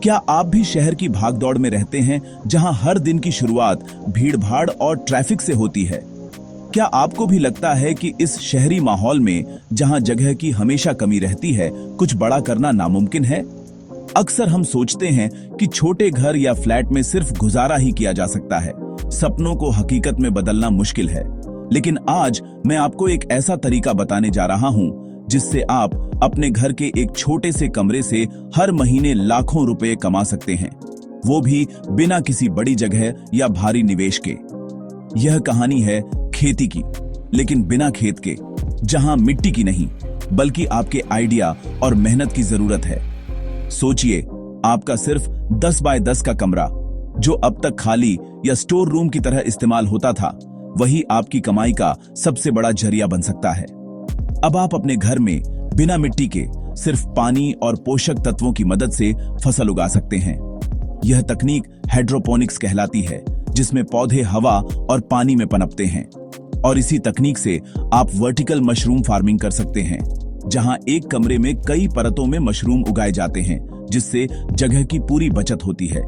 क्या आप भी शहर की भागदौड़ में रहते हैं, जहां हर दिन की शुरुआत भीड़-भाड़ और ट्रैफिक से होती है? क्या आपको भी लगता है कि इस शहरी माहौल में, जहां जगह की हमेशा कमी रहती है, कुछ बड़ा करना नामुमकिन है? अक्सर हम सोचते हैं कि छोटे घर या फ्लैट में सिर्फ गुजारा ही किया जा सकता है, सपनों को हकीकत में बदलना मुश्किल है। लेकिन आज मैं आपको एक ऐसा तरीका बताने जा रहा हूं, जिससे आप अपने घर के एक छोटे से कमरे से हर महीने लाखों रुपए कमा सकते हैं, वो भी बिना किसी बड़ी जगह या भारी निवेश के। यह कहानी है खेती की, लेकिन बिना खेत के, जहां मिट्टी की नहीं, बल्कि आपके आइडिया और मेहनत की जरूरत है। सोचिए, आपका सिर्फ 10 बाय 10 का कमरा, जो अब तक खाली या स्टोर रूम की तरह इस्तेमाल होता था, वही आपकी कमाई का सबसे बड़ा जरिया बन सकता है। अब आप अपने घर में बिना मिट्टी के सिर्फ पानी और पोषक तत्वों की मदद से फसल उगा सकते हैं। यह तकनीक हाइड्रोपोनिक्स कहलाती है, जिसमें पौधे हवा और पानी में पनपते हैं। और इसी तकनीक से आप वर्टिकल मशरूम फार्मिंग कर सकते हैं, जहां एक कमरे में कई परतों में मशरूम उगाए जाते हैं, जिससे जगह की पूरी बचत होती है।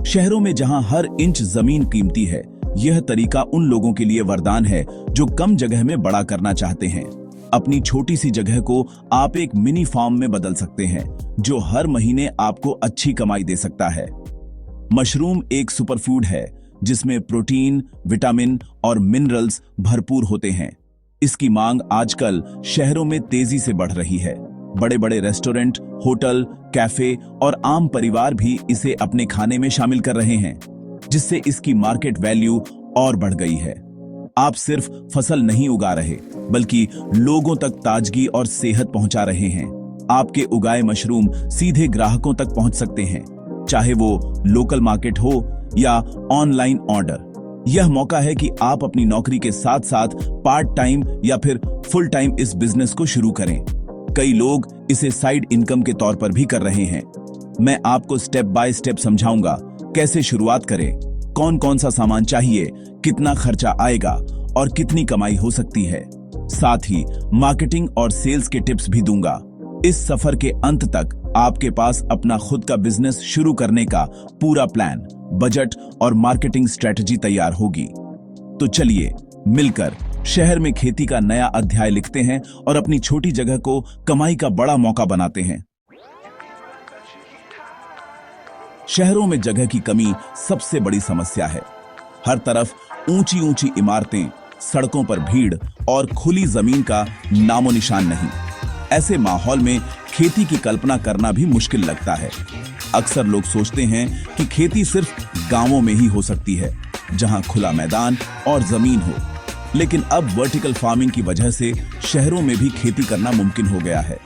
शहरों में जहां हर इंच जमीन कीमती है, यह तरीका उन लोगों के लिए वरदान है जो कम जगह में बड़ा करना चाहते हैं। अपनी छोटी सी जगह को आप एक मिनी फार्म में बदल सकते हैं, जो हर महीने आपको अच्छी कमाई दे सकता है। मशरूम एक सुपरफूड है, जिसमें प्रोटीन, विटामिन और मिनरल्स भरपूर होते हैं। इसकी मांग आजकल शहरों में तेजी से बढ़ रही है। बड़े-बड़े रेस्टोरेंट, होटल, कैफे और आम परिवार भी इसे अपने खाने में शामिल कर रहे हैं, जिससे इसकी मार्केट वैल्यू और बढ़ गई है। आप सिर्फ फसल नहीं उगा रहे, बल्कि लोगों तक ताजगी और सेहत पहुंचा रहे हैं। आपके उगाए मशरूम सीधे ग्राहकों तक पहुंच सकते हैं, चाहे वो लोकल मार्केट हो या ऑनलाइन ऑर्डर। यह मौका है कि आप अपनी नौकरी के साथ साथ पार्ट टाइम या फिर फुल टाइम इस बिजनेस को शुरू करें। कई लोग इसे साइड इनकम के तौर पर भी कर रहे हैं। मैं आपको स्टेप बाय स्टेप समझाऊंगा कैसे शुरुआत करें, कौन कौन सा सामान चाहिए, कितना खर्चा आएगा और कितनी कमाई हो सकती है। साथ ही मार्केटिंग और सेल्स के टिप्स भी दूंगा। इस सफर के अंत तक आपके पास अपना खुद का बिजनेस शुरू करने का पूरा प्लान, बजट और मार्केटिंग स्ट्रेटजी तैयार होगी। तो चलिए मिलकर शहर में खेती का नया अध्याय लिखते हैं और अपनी छोटी जगह को कमाई का बड़ा मौका बनाते हैं। शहरों में जगह की कमी सबसे बड़ी समस्या है। हर तरफ ऊंची ऊंची इमारतें, सड़कों पर भीड़ और खुली जमीन का नामो निशान नहीं। ऐसे माहौल में खेती की कल्पना करना भी मुश्किल लगता है। अक्सर लोग सोचते हैं कि खेती सिर्फ गांवों में ही हो सकती है, जहां खुला मैदान और जमीन हो। लेकिन अब वर्टिकल फार्मिंग की वजह से शहरों में भी खेती करना मुमकिन हो गया है।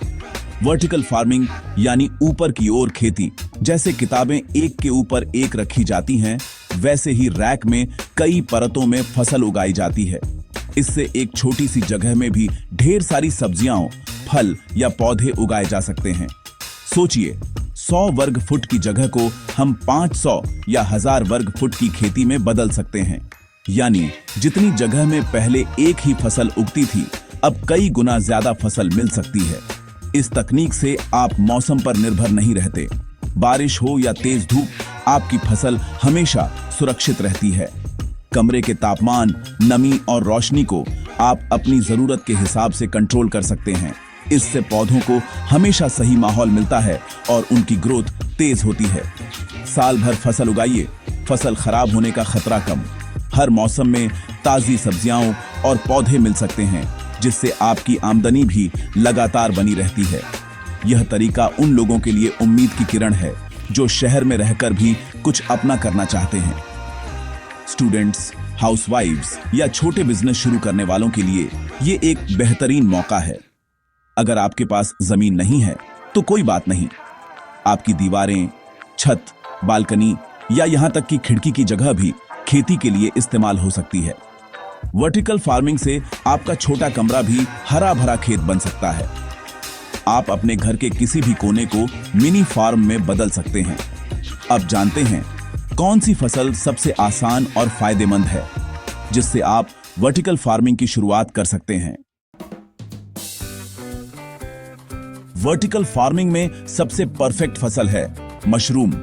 वर्टिकल फार्मिंग यानी ऊपर की ओर खेती। जैसे किताबें एक के ऊपर एक रखी जाती हैं, वैसे ही रैक में कई परतों में फसल उगाई जाती है। इससे एक छोटी सी जगह में भी ढेर सारी सब्जियां, फल या पौधे उगाए जा सकते हैं। सोचिए, 100 वर्ग फुट की जगह को हम 500 या 1000 वर्ग फुट की खेती में बदल सकते हैं। यानी जितनी जगह में पहले एक ही फसल उगती थी, अब कई गुना ज्यादा फसल मिल सकती है। इस तकनीक से आप मौसम पर निर्भर नहीं रहते। बारिश हो या तेज धूप, आपकी फसल हमेशा सुरक्षित रहती है। कमरे के तापमान, नमी और रोशनी को आप अपनी जरूरत के हिसाब से कंट्रोल कर सकते हैं। इससे पौधों को हमेशा सही माहौल मिलता है और उनकी ग्रोथ तेज होती है। साल भर फसल उगाइए, फसल खराब होने का खतरा कम। हर मौसम में ताजी सब्जियां और पौधे मिल सकते हैं, जिससे आपकी आमदनी भी लगातार बनी रहती है। यह तरीका उन लोगों के लिए उम्मीद की किरण है, जो शहर में रहकर भी कुछ अपना करना चाहते हैं। स्टूडेंट्स, हाउसवाइफ्स या छोटे बिजनेस शुरू करने वालों के लिए ये एक बेहतरीन मौका है। अगर आपके पास जमीन नहीं है तो कोई बात नहीं, आपकी दीवारें, छत, बालकनी या यहां तक कि खिड़की की जगह भी खेती के लिए इस्तेमाल हो सकती है। वर्टिकल फार्मिंग से आपका छोटा कमरा भी हरा भरा खेत बन सकता है। आप अपने घर के किसी भी कोने को मिनी फार्म में बदल सकते हैं। अब जानते हैं कौन सी फसल सबसे आसान और फायदेमंद है, जिससे आप वर्टिकल फार्मिंग की शुरुआत कर सकते हैं। वर्टिकल फार्मिंग में सबसे परफेक्ट फसल है मशरूम।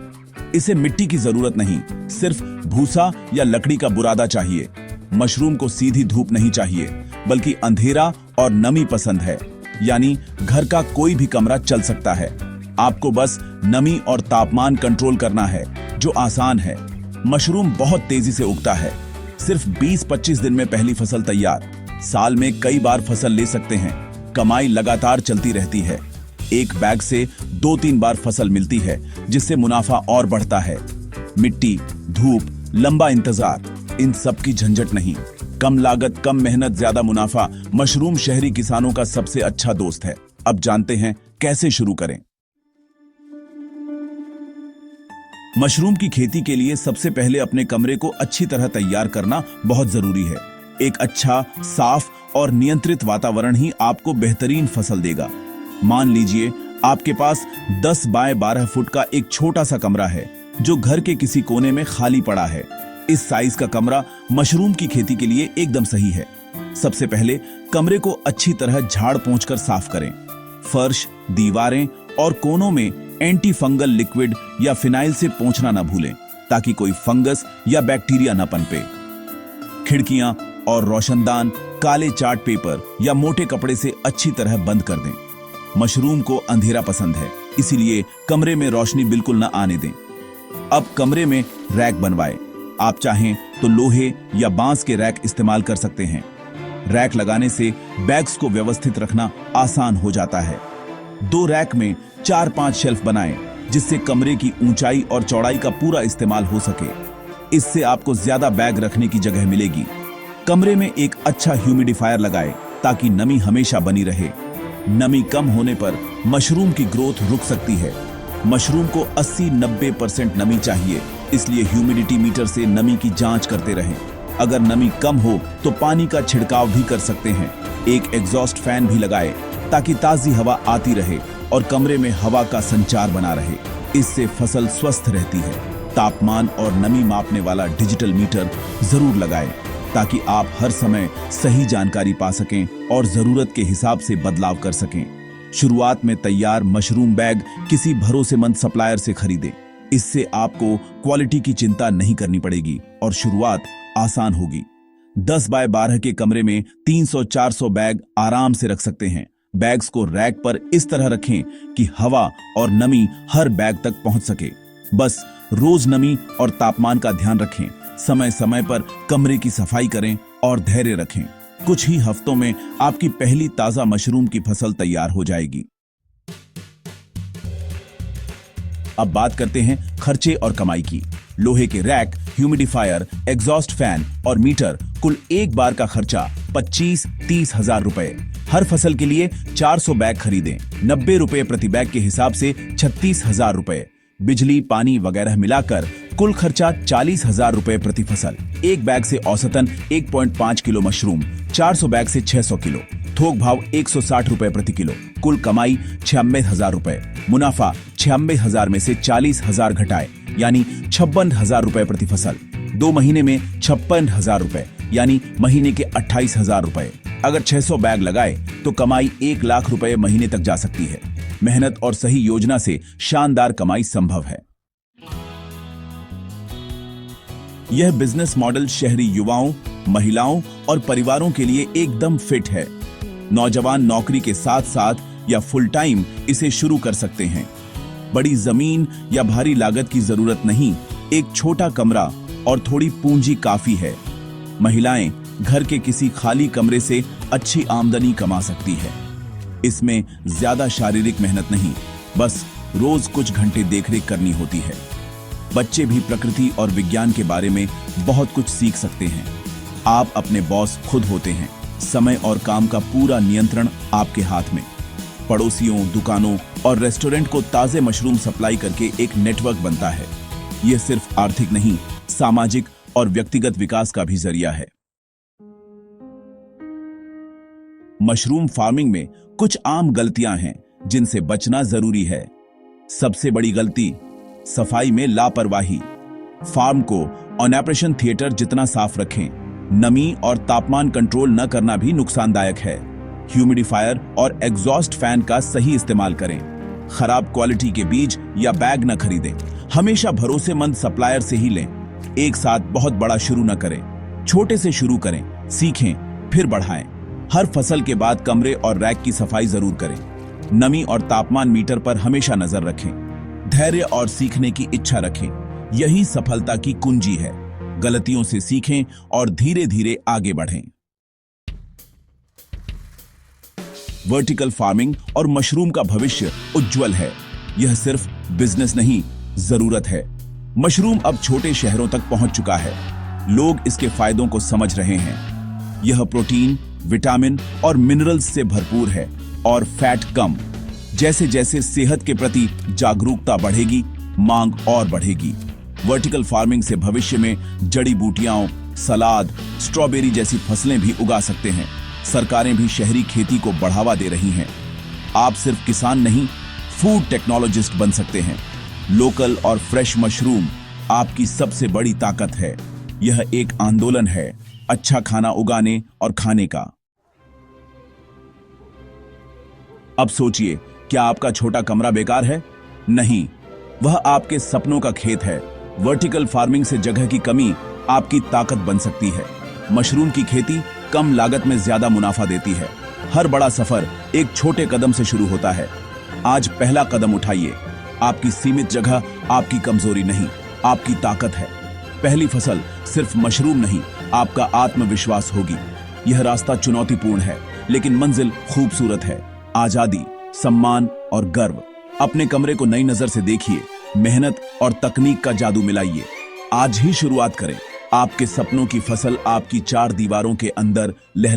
इसे मिट्टी की जरूरत नहीं, सिर्फ भूसा या लकड़ी का बुरादा चाहिए। मशरूम को सीधी धूप नहीं चाहिए, बल्कि अंधेरा और नमी पसंद है, यानी घर का कोई भी कमरा चल सकता है। आपको बस नमी और तापमान कंट्रोल करना है, जो आसान है। मशरूम बहुत तेजी से उगता है, सिर्फ 20-25 दिन में पहली फसल तैयार। साल में कई बार फसल ले सकते हैं। कमाई लगातार चलती रहती है। एक बैग से 2-3 बार फसल मिलती है, जिससे मुनाफा और बढ़ता है। मिट्टी, धूप, लंबा इंतजार, इन सब की झंझट नहीं। कम लागत, कम मेहनत, ज्यादा मुनाफा। मशरूम शहरी किसानों का सबसे अच्छा दोस्त है। अब जानते हैं कैसे शुरू करें। मशरूम की खेती के लिए सबसे पहले अपने कमरे को अच्छी तरह तैयार करना बहुत जरूरी है। एक अच्छा, साफ और नियंत्रित वातावरण ही आपको बेहतरीन फसल देगा। मान लीजिए आपके पास 10 बाय 12 फुट का एक छोटा सा कमरा है, जो घर के किसी कोने में खाली पड़ा है। इस साइज का कमरा मशरूम की खेती के लिए एकदम सही है। सबसे पहले कमरे को अच्छी तरह झाड़ पोंछकर साफ करें। फर्श, दीवारें और कोनों में एंटी फंगल लिक्विड या फिनाइल से पोंछना न भूलें, ताकि कोई फंगस या बैक्टीरिया न पनपे। खिड़कियां और रोशनदान काले चार्ट पेपर या मोटे कपड़े से अच्छी तरह बंद कर दें। मशरूम को अंधेरा पसंद है, इसीलिए कमरे में रोशनी बिल्कुल न आने दें। अब कमरे में रैक बनवाएं। आप चाहें तो लोहे या बांस के रैक इस्तेमाल कर सकते हैं। रैक लगाने से बैग्स को व्यवस्थित रखना आसान हो जाता है। 2 रैक में 4-5 शेल्फ बनाएं, जिससे कमरे की ऊंचाई और चौड़ाई का पूरा इस्तेमाल हो सके। इससे आपको ज्यादा बैग रखने की जगह मिलेगी। कमरे में एक अच्छा ह्यूमिडिफायर लगाएं, ताकि नमी हमेशा बनी रहे। नमी कम होने पर मशरूम की ग्रोथ रुक सकती है। मशरूम को 80-90% नमी चाहिए, इसलिए ह्यूमिडिटी मीटर से नमी की जांच करते रहें। अगर नमी कम हो तो पानी का छिड़काव भी कर सकते हैं। एक एग्जॉस्ट फैन भी लगाएं, ताकि ताजी हवा आती रहे और कमरे में हवा का संचार बना रहे। इससे फसल स्वस्थ रहती है। तापमान और नमी मापने वाला डिजिटल मीटर जरूर लगाएं, ताकि आप हर समय सही जानकारी पा सकें और जरूरत के हिसाब से बदलाव कर सकें। शुरुआत में तैयार मशरूम बैग किसी भरोसेमंद सप्लायर से खरीदें। इससे आपको क्वालिटी की चिंता नहीं करनी पड़ेगी और शुरुआत आसान होगी। 10 बाय 12 के कमरे में 300-400 बैग आराम से रख सकते हैं। बैग्स को रैक पर इस तरह रखें कि हवा और नमी हर बैग तक पहुंच सके। बस रोज नमी और तापमान का ध्यान रखें। समय समय पर कमरे की सफाई करें और धैर्य रखें। कुछ ही हफ्तों में आपकी पहली ताजा मशरूम की फसल तैयार हो जाएगी। अब बात करते हैं खर्चे और कमाई की। लोहे के रैक, ह्यूमिडिफायर, एग्जॉस्ट फैन और मीटर, कुल एक बार का खर्चा 25-30 हजार रुपए। हर फसल के लिए 400 बैग खरीदें। 90 रुपए प्रति बैग के हिसाब से 36 हजार रुपए। बिजली, पानी वगैरह मिलाकर कुल खर्चा 40 हजार रुपए प्रति फसल। एक बैग से औसतन 1.5 किलो मशरूम, 400 बैग से 600 किलो। थोक भाव 160 रुपए प्रति किलो। कुल कमाई 96 हजार रुपए। मुनाफा 96 हजार में से 40 हजार घटाए, यानी 56 हजार रुपए प्रति फसल। 2 महीने में 56 हजार रुपए, यानी महीने के 28 हजार रुपए। अगर 600 बैग लगाए तो कमाई 1 लाख रुपए महीने तक जा सकती है। मेहनत और सही योजना से शानदार कमाई संभव है। यह बिजनेस मॉडल शहरी युवाओं, महिलाओं और परिवारों के लिए एकदम फिट है। नौजवान नौकरी के साथ साथ या फुल टाइम इसे शुरू कर सकते हैं। बड़ी जमीन या भारी लागत की जरूरत नहीं, एक छोटा कमरा और थोड़ी पूंजी काफी है। महिलाएं घर के किसी खाली कमरे से अच्छी आमदनी कमा सकती है। इसमें ज्यादा शारीरिक मेहनत नहीं, बस रोज कुछ घंटे देखरेख करनी होती है। बच्चे भी प्रकृति और विज्ञान के बारे में बहुत कुछ सीख सकते हैं। आप अपने बॉस खुद होते हैं। समय और काम का पूरा नियंत्रण आपके हाथ में। पड़ोसियों, दुकानों और रेस्टोरेंट को ताजे मशरूम सप्लाई करके एक नेटवर्क बनता है। यह सिर्फ आर्थिक नहीं, सामाजिक और व्यक्तिगत विकास का भी जरिया है। मशरूम फार्मिंग में कुछ आम गलतियां हैं जिनसे बचना जरूरी है। सबसे बड़ी गलती, सफाई में लापरवाही। फार्म को ऑपरेशन थिएटर जितना साफ रखें। नमी और तापमान कंट्रोल न करना भी नुकसानदायक है। ह्यूमिडिफायर और एग्जॉस्ट फैन का सही इस्तेमाल करें। खराब क्वालिटी के बीज या बैग न खरीदें। हमेशा भरोसेमंद सप्लायर से ही लें। एक साथ बहुत बड़ा शुरू न करें, छोटे से शुरू करें, सीखें, फिर बढ़ाएं। हर फसल के बाद कमरे और रैक की सफाई जरूर करें। नमी और तापमान मीटर पर हमेशा नजर रखें। धैर्य और सीखने की इच्छा रखें, यही सफलता की कुंजी है। गलतियों से सीखें और धीरे धीरे आगे बढ़ें। वर्टिकल फार्मिंग और मशरूम का भविष्य उज्जवल है। यह सिर्फ बिजनेस नहीं, जरूरत है। मशरूम अब छोटे शहरों तक पहुंच चुका है। लोग इसके फायदों को समझ रहे हैं। यह प्रोटीन, विटामिन और मिनरल्स से भरपूर है और फैट कम। जैसे जैसे सेहत के प्रति जागरूकता बढ़ेगी, मांग और बढ़ेगी। वर्टिकल फार्मिंग से भविष्य में जड़ी बूटियां, सलाद, स्ट्रॉबेरी जैसी फसलें भी उगा सकते हैं। सरकारें भी शहरी खेती को बढ़ावा दे रही हैं। आप सिर्फ किसान नहीं, फूड टेक्नोलॉजिस्ट बन सकते हैं। लोकल और फ्रेश मशरूम आपकी सबसे बड़ी ताकत है। यह एक आंदोलन है, अच्छा खाना उगाने और खाने का। अब सोचिए, क्या आपका छोटा कमरा बेकार है? नहीं, वह आपके सपनों का खेत है। वर्टिकल फार्मिंग से जगह की कमी आपकी ताकत बन सकती है। मशरूम की खेती कम लागत में ज्यादा मुनाफा देती है। हर बड़ा सफर एक छोटे कदम से शुरू होता है। आज पहला कदम उठाइए। आपकी सीमित जगह आपकी कमजोरी नहीं, आपकी ताकत है। पहली फसल सिर्फ मशरूम नहीं, आपका आत्मविश्वास होगी। यह रास्ता चुनौतीपूर्ण है, लेकिन मंजिल खूबसूरत है। आजादी, सम्मान और गर्व। अपने कमरे को नई नजर से देखिए। मेहनत और तकनीक का जादू मिलाइए। आज ही शुरुआत करें। आपके सपनों की फसल आपकी चार दीवारों के अंदर लहरा